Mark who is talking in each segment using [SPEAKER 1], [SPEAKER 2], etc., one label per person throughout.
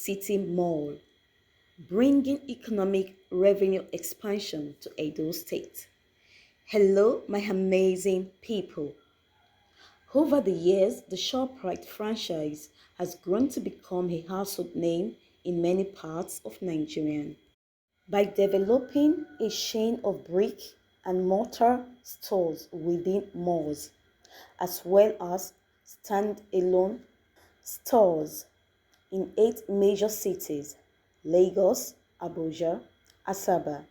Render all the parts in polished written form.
[SPEAKER 1] City Mall, bringing economic revenue expansion to Edo State. Hello, my amazing people. Over the years, the Shoprite franchise has grown to become a household name in many parts of Nigeria. By developing a chain of brick and mortar stores within malls, as well as standalone stores in 8 major cities: Lagos, Abuja, Asaba,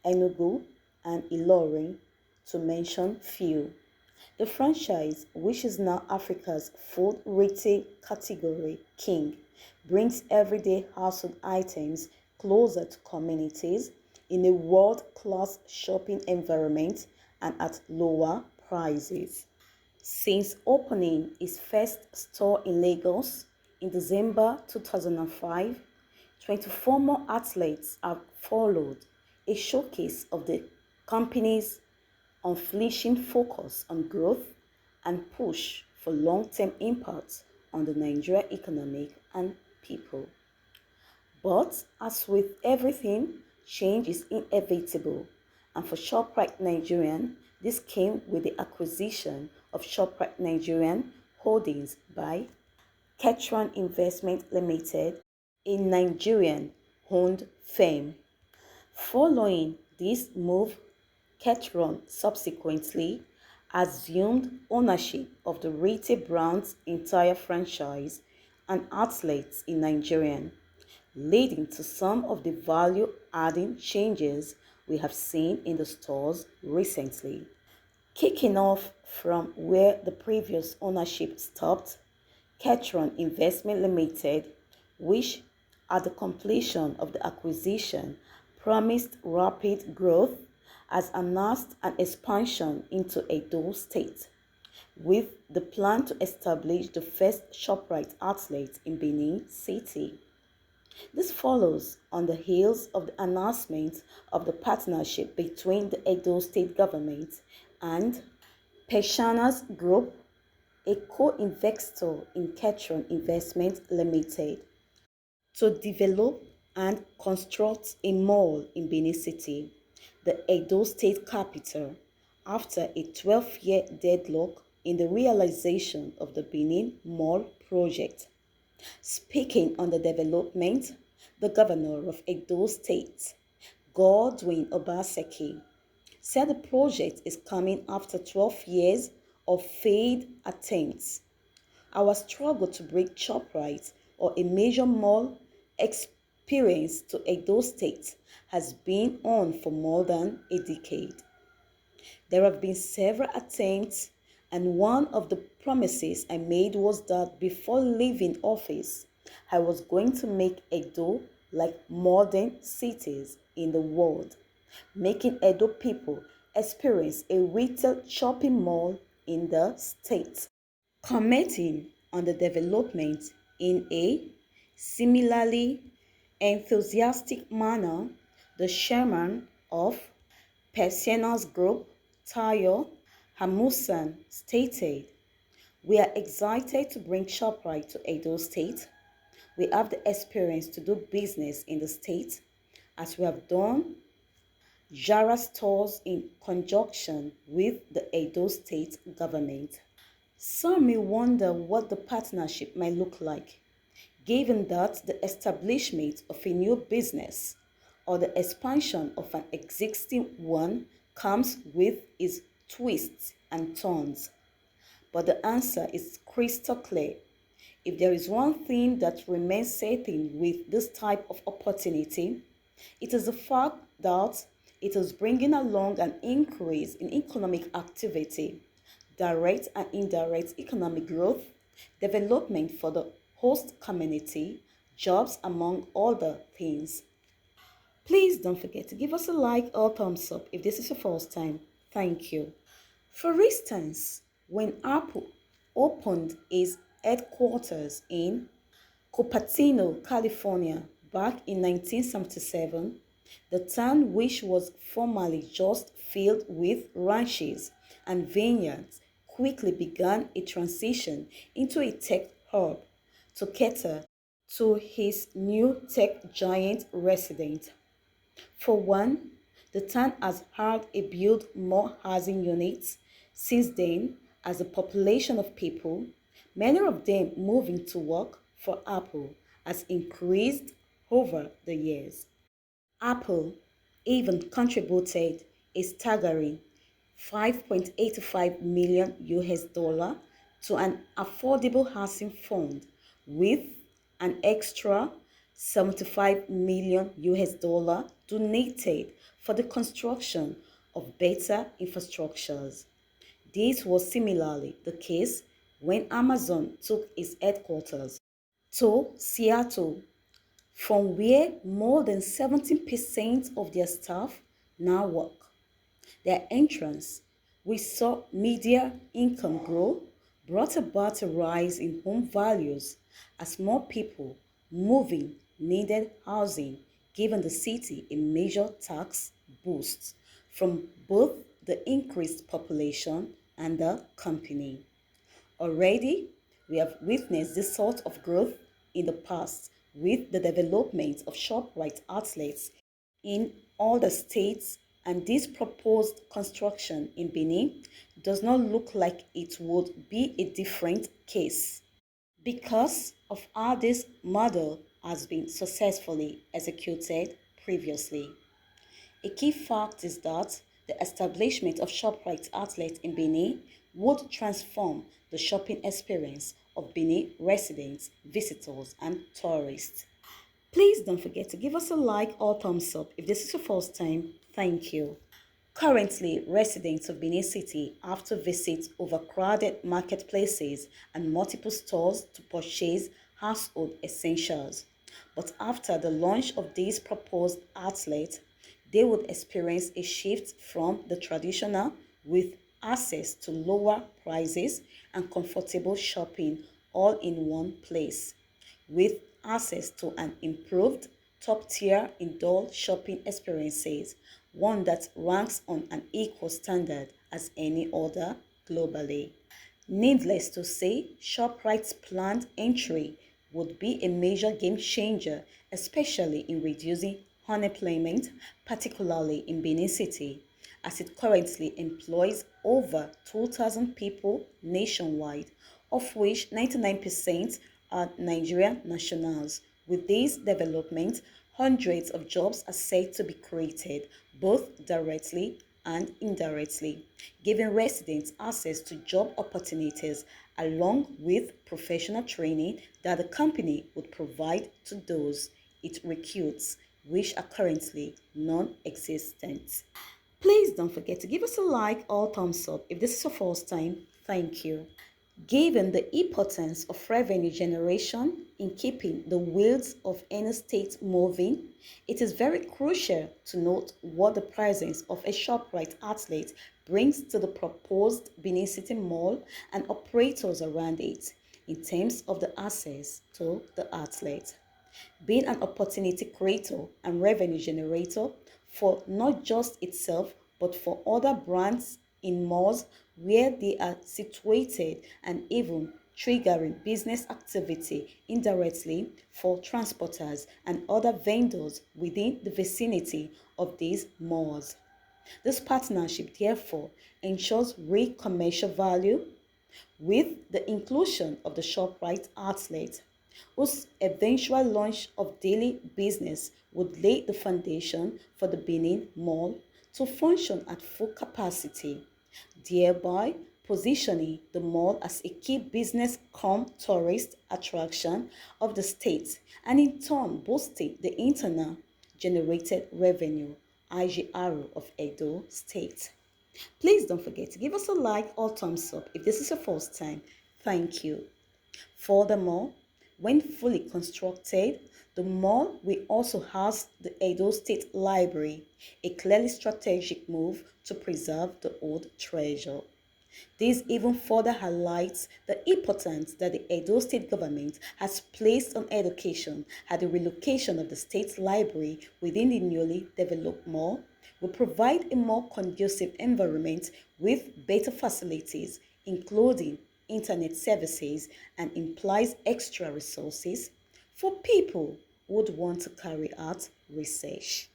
[SPEAKER 1] Enugu, and Ilorin, to mention few. The franchise, which is now Africa's food retail category king, brings everyday household items closer to communities in a world-class shopping environment and at lower prices. Since opening its first store in Lagos in December 2005, 24 more outlets have followed, a showcase of the company's unflinching focus on growth and push for long-term impact on the Nigerian economic and people. But as with everything, change is inevitable, and for Shoprite Nigerian, this came with the acquisition of Shoprite Nigerian Holdings by Ketron Investment Limited, a Nigerian-owned firm. Following this move, Ketron subsequently assumed ownership of the retail brand's entire franchise and outlets in Nigeria, leading to some of the value-adding changes we have seen in the stores recently. Kicking off from where the previous ownership stopped, Ketron Investment Limited, which at the completion of the acquisition promised rapid growth, has announced an expansion into Edo State, with the plan to establish the first Shoprite outlet in Benin City. This follows on the heels of the announcement of the partnership between the Edo State government and Peshanas Group, a co-investor in Ketron Investment Limited, to develop and construct a mall in Benin City, the Edo State capital, after a 12-year deadlock in the realization of the Benin Mall project. Speaking on the development, the governor of Edo State, Godwin Obaseki, said the project is coming after 12 years of failed attempts. Our struggle to bring Shoprite or a major mall experience to Edo State has been on for more than a decade. There have been several attempts, and one of the promises I made was that before leaving office, I was going to make Edo like modern cities in the world, making Edo people experience a retail shopping mall in the state. Commenting on the development in a similarly enthusiastic manner, the chairman of Persianas Group, Tayo Hamusan, stated, "We are excited to bring Shoprite to Edo State. We have the experience to do business in the state, as we have done Jara stores in conjunction with the Edo State government." Some may wonder what the partnership might look like, given that the establishment of a new business or the expansion of an existing one comes with its twists and turns. But the answer is crystal clear. If there is one thing that remains certain with this type of opportunity, it is the fact that it is bringing along an increase in economic activity, direct and indirect economic growth, development for the host community, jobs, among other things. Please don't forget to give us a like or thumbs up if this is your first time. Thank you. For instance, when Apple opened its headquarters in Cupertino, California, back in 1977, the town, which was formerly just filled with ranches and vineyards, quickly began a transition into a tech hub to cater to his new tech giant resident. For one, the town has had a build more housing units since then as the population of people, many of them moving to work for Apple, has increased over the years. Apple even contributed a staggering 5.85 million US dollar to an affordable housing fund with an extra 75 million US dollar donated for the construction of better infrastructures. This was similarly the case when Amazon took its headquarters to Seattle, from where more than 70% of their staff now work. Their entrance, which saw media income grow, brought about a rise in home values as more people moving needed housing, giving the city a major tax boost from both the increased population and the company. Already, we have witnessed this sort of growth in the past with the development of Shoprite outlets in all the states, and this proposed construction in Benin does not look like it would be a different case because of how this model has been successfully executed previously. A key fact is that the establishment of Shoprite outlets in Benin would transform the shopping experience of Benin residents, visitors, and tourists. Please don't forget to give us a like or thumbs up if this is your first time. Thank you. Currently, residents of Benin City have to visit overcrowded marketplaces and multiple stores to purchase household essentials. But after the launch of these proposed outlets, they would experience a shift from the traditional with access to lower prices and comfortable shopping all in one place, with access to an improved top-tier indoor shopping experiences, one that ranks on an equal standard as any other globally. Needless to say, ShopRite's planned entry would be a major game changer, especially in reducing unemployment, particularly in Benin City, as it currently employs over 2,000 people nationwide, of which 99% are Nigerian nationals. With this development, hundreds of jobs are said to be created, both directly and indirectly, giving residents access to job opportunities along with professional training that the company would provide to those it recruits, which are currently non-existent. Please don't forget to give us a like or thumbs up if this is your first time. Thank you. Given the importance of revenue generation in keeping the wheels of any state moving, it is very crucial to note what the presence of a ShopRite outlet brings to the proposed Benin City Mall and operators around it in terms of the access to the outlet, being an opportunity creator and revenue generator for not just itself but for other brands in malls where they are situated, and even triggering business activity indirectly for transporters and other vendors within the vicinity of these malls. This partnership therefore ensures real commercial value with the inclusion of the ShopRite outlet, whose eventual launch of daily business would lay the foundation for the Benin Mall to function at full capacity, thereby positioning the mall as a key business tourist attraction of the state and in turn boosting the internal generated revenue IGR of Edo State. Please don't forget to give us a like or thumbs up if this is your first time. Thank you. Furthermore, when fully constructed, the mall will also house the Edo State Library, a clearly strategic move to preserve the old treasure. This even further highlights the importance that the Edo State government has placed on education, as the relocation of the state library within the newly developed mall will provide a more conducive environment with better facilities, including internet services, and implies extra resources for people who would want to carry out research.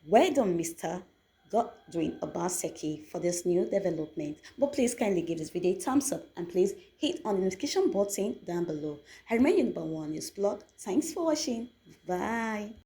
[SPEAKER 1] Well done, Mr. Godwin Obaseki, for this new development. But please kindly give this video a thumbs up and please hit on the notification button down below. I remain your number one news blog. Thanks for watching. Bye.